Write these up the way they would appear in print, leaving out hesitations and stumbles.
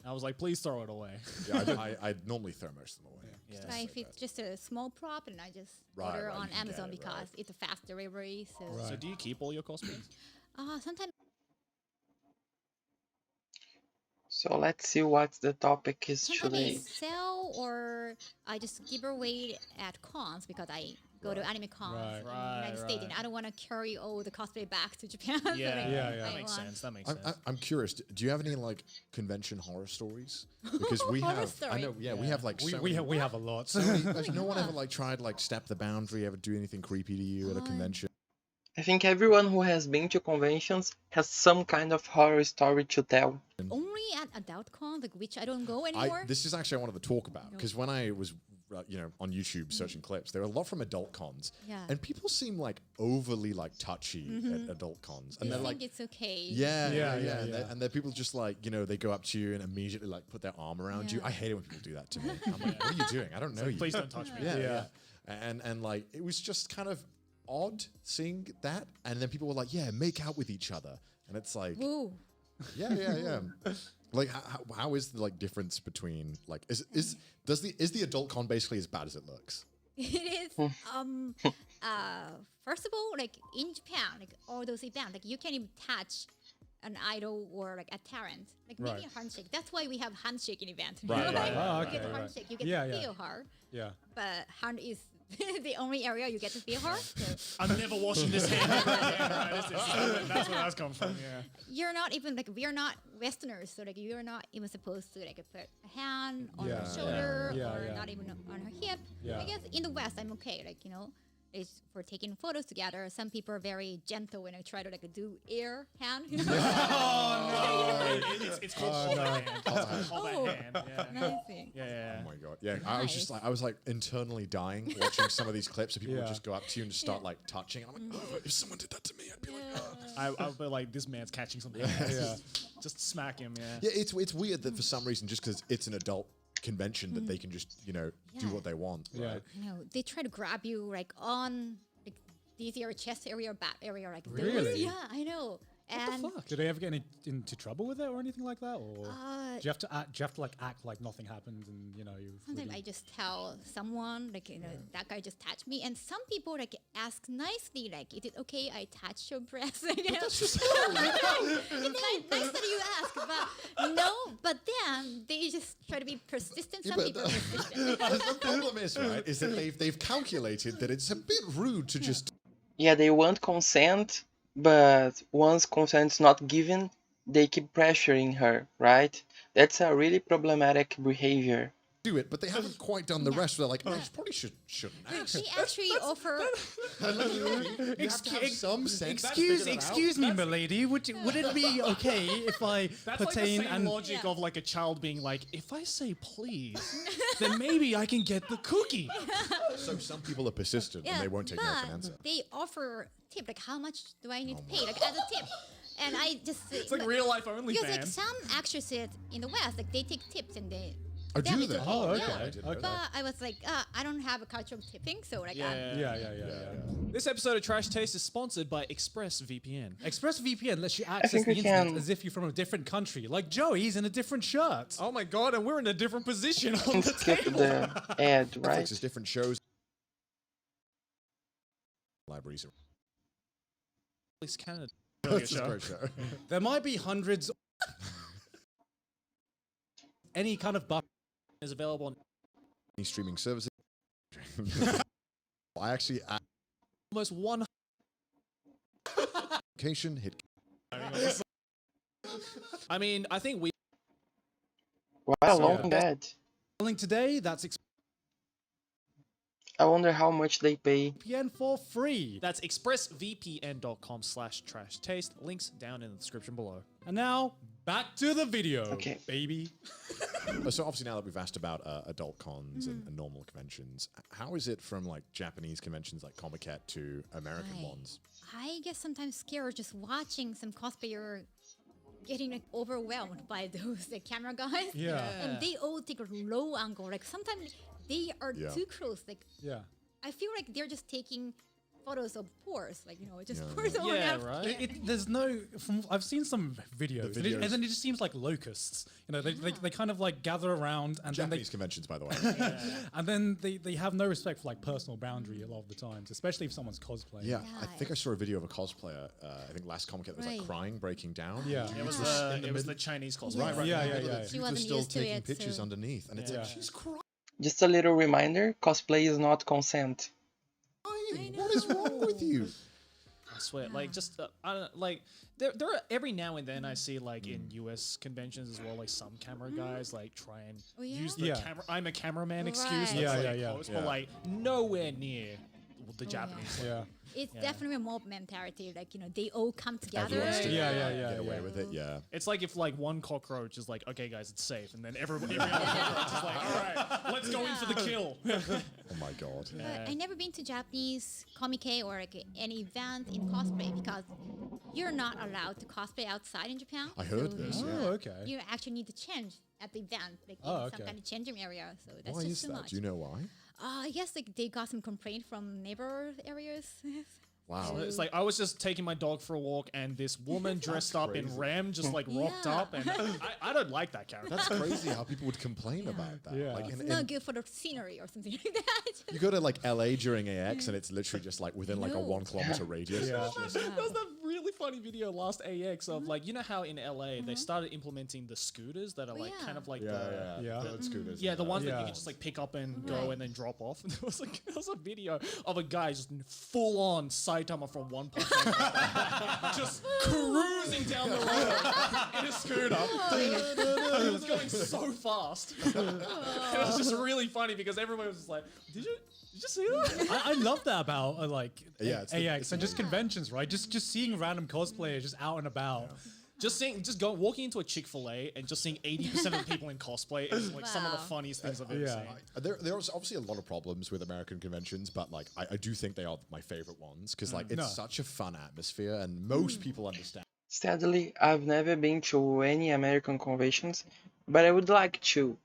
I was like, please throw it away. Yeah, I normally throw most of them away. Yeah. But if it's just a small prop, and I just Right, order right, on you can Amazon get it, because right. it's a fast delivery. So So do you keep all your cosplays? sometimes So let's see what the topic is sometimes I today. sell or I just give away at cons because I go to anime cons Right. in the United States, and I don't want to carry all the cosplay back to Japan. So Yeah, like, yeah, that I makes want- sense. That makes I'm, sense. I'm curious. Do you have any like convention horror stories? Because we Horror have. I story? know. Yeah, we have like. We, so we, many- ha- we have a lot. so many- like, no one ever like tried like step the boundary, ever do anything creepy to you at a convention. I think everyone who has been to conventions has some kind of horror story to tell. only at adult cons, like which I don't go anymore. This is actually I wanted to talk about because when I was on YouTube searching clips, there were a lot from adult cons, Yeah. and people seem like overly like touchy at adult cons, and I they're think like. it's okay. Yeah, Yeah, yeah, yeah, and, yeah. and they're people just like they go up to you and immediately like put their arm around you. Yeah. I hate it when people do that to me. I'm like, what are you doing? I don't know you. Please don't touch me. Yeah, Yeah. yeah. And like it was just kind of odd seeing that, and then people were like, yeah, make out with each other, and it's like, Woo. yeah. Like how is the like difference between like is the adult con basically as bad as it looks? It is. First of all, like in Japan, like all those events, like you can't even touch an idol or like a talent. Like maybe Right. a handshake. That's why we have handshaking event. Right, Like, right, Oh, you okay, get a right. handshake. You get Yeah, to yeah. feel her, Yeah. but hand is the only area you get to feel her. So I'm never washing this hand. That's where that's come from. Yeah. you're not even like we are not Westerners, so like you're not even supposed to like put a hand on Yeah, her shoulder yeah, or yeah. not even on her hip. Yeah. I guess in the West I'm okay, like it's for taking photos together. Some people are very gentle when I try to like do air hand. It's called hold that hand. It's called hold Oh. that hand. Yeah. Nice thing. Yeah. Oh my god, yeah. I was just like I was like internally dying watching some of these clips, and people would Yeah. just go up to you and just start like touching. I'm like, oh, if someone did that to me, I'd be like, oh. I'd be like, this man's catching something. Yeah. Just smack him. Yeah. Yeah, it's weird that for some reason, just because it's an adult convention, that they can just do Yeah. what they want. Yeah. Right? They try to grab you like on like this your chest area or back area, like those. Really? Yeah, I know. And Fuck. Did they ever get into trouble with it or anything like that? Or uh, do you have to act like nothing happened and you sometimes I just tell someone like that guy just touched me, and some people like ask nicely like, "Is it okay I touch your breast?" It's nice that you ask, but no. But then they just try to be persistent. Yeah, Some but people are persistent. the problem is, right, is that they've calculated that it's a bit rude to just Yeah, they want consent, but once consent's not given, they keep pressuring her, right? That's a really problematic behavior. do it, but they haven't quite done the rest. They're like, oh, you probably shouldn't ask. They actually offer. You have to have some sense. Excuse me, milady. Would it be okay if I That's like the pertain same and logic Yeah. of like a child being like, if I say please, then maybe I can get the cookie. So some people are persistent and they won't take no for an answer. But they offer tip like how much do I need to pay like as a tip, and I just It's like real life only because like fans. some actresses in the West like they take tips and they. Oh, them do it's they? okay, Oh, yeah. okay. I didn't know Okay. But I was like, I don't have a culture of tipping, so like, Yeah. This episode of Trash Taste is sponsored by ExpressVPN. ExpressVPN lets you access think the we internet can- as if you're from a different country. Like Joey's in a different shirt. Oh my god, and we're in a different position on Can the skip table. the ad, right? Netflix has different shows. Libraries. Netflix Canada. That's a great show. There might be hundreds. Any kind of buck. Is available on Any streaming services. I actually almost 100. application hit. I mean, I think we. Wow, a long ad. Selling today, that's I wonder how much they pay. ExpressVPN for free. That's expressvpn.com/trash taste. Links down in the description below. And now back to the video, Okay. baby. So obviously now that we've asked about adult cons and normal conventions, how is it from like Japanese conventions like Comiket to American Right. ones? I get sometimes scared just watching some cosplayer getting like overwhelmed by those camera guys. Yeah. And they all take a low angle. Like sometimes they are Yeah. too close. Like Yeah. I feel like they're just taking photos of pores, like just Yeah. pores over Yeah, there. right. There's no. I've seen some videos, The and, videos. and then it just seems like locusts. They kind of like gather around, and Japanese conventions, by the way. then they have no respect for like personal boundary a lot of the times, especially if someone's cosplaying. Yeah, I Yeah. think I saw a video of a cosplayer. I think last Comic that was like Right. crying, breaking down. Yeah. It was the Chinese cosplay. Right, right. Yeah, in the yeah, middle of yeah. the She people wasn't still used to taking it, pictures so- underneath, and it's Yeah. like she's crying. Just a little reminder: cosplay is not consent. What is wrong with you? I swear, like just I don't know, like there are every now and then I see like in U.S. conventions as well, like some camera guys like try and Oh, yeah? use the Yeah. camera. I'm a cameraman excuse. Right. That's, Yeah, like, yeah, yeah. post, Yeah. But like nowhere near the yeah. Japanese. Yeah. It's Yeah. definitely a mob mentality. Like they all come together. Everyone's together, Yeah. get away Yeah. with it. Yeah. It's like if like one cockroach is like, okay guys, it's safe, and then every other cockroach is like, all right, let's go in for the kill. Oh my god. But I never been to Japanese Comic-Con or like any event in cosplay because you're not allowed to cosplay outside in Japan. I heard this, yeah. Oh, okay. You actually need to change at the event, like Oh, in some okay. kind of changing area. So that's Why just is too that? much. Do you know why? I guess like they got some complaint from neighbor areas. Wow. It's like I was just taking my dog for a walk, and this woman dressed up in crazy. Ram just like rocked Yeah. up, and I don't like that character. That's crazy how people would complain about that. Yeah. Like, It's in, not good for the scenery or something like that. you go to like LA during AX, and it's literally just like within like a No. 1 kilometer radius. Yeah. It's just- There was that really funny video last AX of like, you know how in LA they started implementing the scooters that are Oh, like yeah. kind of like yeah, Yeah. Bird scooters. yeah, the and ones that you Yeah. can just like pick up and Right. go and then drop off. And there was a video of a guy just full on Saitama from One Punch Man, just cruising down the road in a scooter. It was going so fast. It was just really funny because everyone was just like, "Did you see that?" I love that about like Yeah, it's the- AX it's and just conventions, right? Just seeing random cosplayers just out and about. Just walking into a Chick-fil-A and just seeing 80% of the people in cosplay is like some of the Wow. funniest things I've ever Yeah. seen. There's obviously a lot of problems with American conventions, but like I do think they are my favorite ones because like it's No. such a fun atmosphere and most people understand. Sadly, I've never been to any American conventions, but I would like to.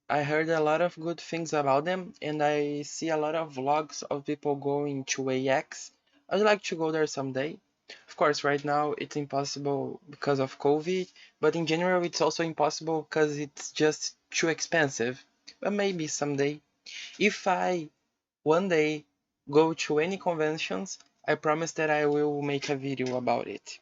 I heard a lot of good things about them, and I see a lot of vlogs of people going to AX. I'd like to go there someday. Of course, right now it's impossible because of COVID, but in general it's also impossible because it's just too expensive. But maybe someday. If I one day go to any conventions, I promise that I will make a video about it.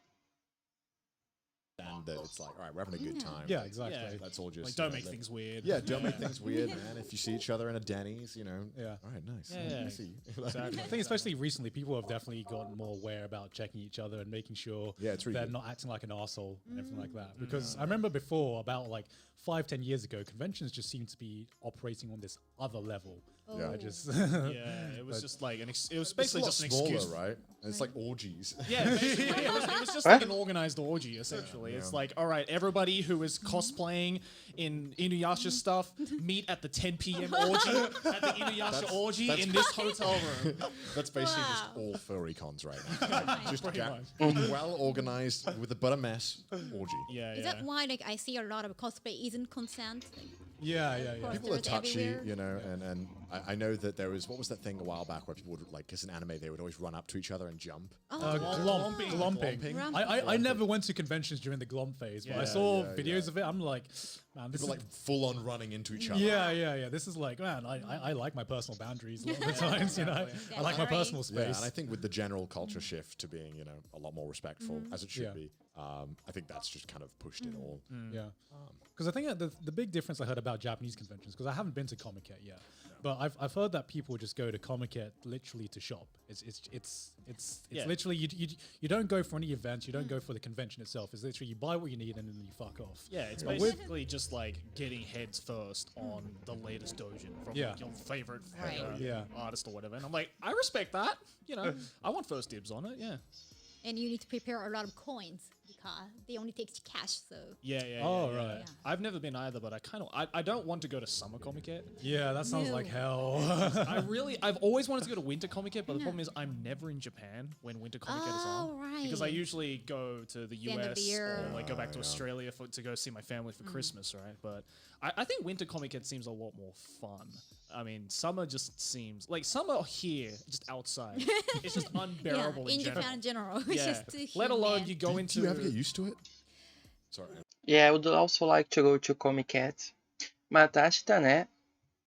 And that it's like, all right, we're having a good time. Yeah, Like, exactly. Yeah. Let's all just Like, don't you know, make things weird. Yeah, don't make things weird, man. If you see each other in a Denny's, you know. Yeah. All right, nice. Yeah, yeah. I see you. Exactly. I think especially recently, people have definitely gotten more aware about checking each other and making sure Yeah, it's really they're good. not acting like an arsehole and everything like that. Because I remember before, about like 5-10 years ago, conventions just seemed to be operating on this other level. Yeah. I just Yeah, it was just like it was It's a basically lot just an smaller, excuse. right? And it's like orgies. Yeah, basically, it was just Huh? like an organized orgy, essentially. Yeah. It's like, all right, everybody who is cosplaying in Inuyasha stuff, meet at the 10 p.m. orgy at the Inuyasha orgy in this hotel room. That's basically Wow. just all furry cons right now. Like, just Pretty well organized with a but a mess orgy. Yeah, Is yeah. that why like I see a lot of cosplay isn't consent? Like, yeah. People are Posters touchy, everywhere. you know, and I know that there was, what was that thing a while back where people would, like, because in anime they would always run up to each other and jump. Glomping. Glomping. I never went to conventions during the glomp phase, but I Yeah, saw yeah, videos yeah. of it. I'm like, man, this People is like full on running into each other. yeah. This is like, man, I like my personal boundaries a lot of the times, you know. I like my Definitely. personal Yeah, space. and I think with the general culture shift to being, you know, a lot more respectful, as it should Yeah. be, I think that's just kind of pushed it all. Yeah, because I think that the big difference I heard about Japanese conventions, because I haven't been to Comic-Con yet, but I've heard that people just go to Comic-Con literally to shop. It's Yeah. literally you don't go for any events, you don't go for the convention itself. It's literally you buy what you need and then you fuck off. Yeah, it's But basically just like getting heads first on the latest doujin from Yeah. like, your favorite Right. Yeah. artist or whatever. And I'm like, I respect that. You know, I want first dibs on it. Yeah. And you need to prepare a lot of coins because they only take cash. So Yeah. Oh, yeah. right. Yeah. I've never been either, but I don't want to go to Summer Comic yet. Yeah, that sounds like No. hell. I've always wanted to go to Winter Comic Con, but the problem is I'm never in Japan when Winter Comic Con is on. Oh, right. Because I usually go to the The end of the US year. or like go back to Australia to go see my family for Christmas, right? But I think Winter Comic Con seems a lot more fun. I mean, summer just seems like summer here, just outside. It's just unbearable in general. Japan in general. It's Yeah. just too Let alone humid. you go into. Do you ever get used to it? Sorry. Yeah, I would also like to go to Comic Cat. まあ確かね、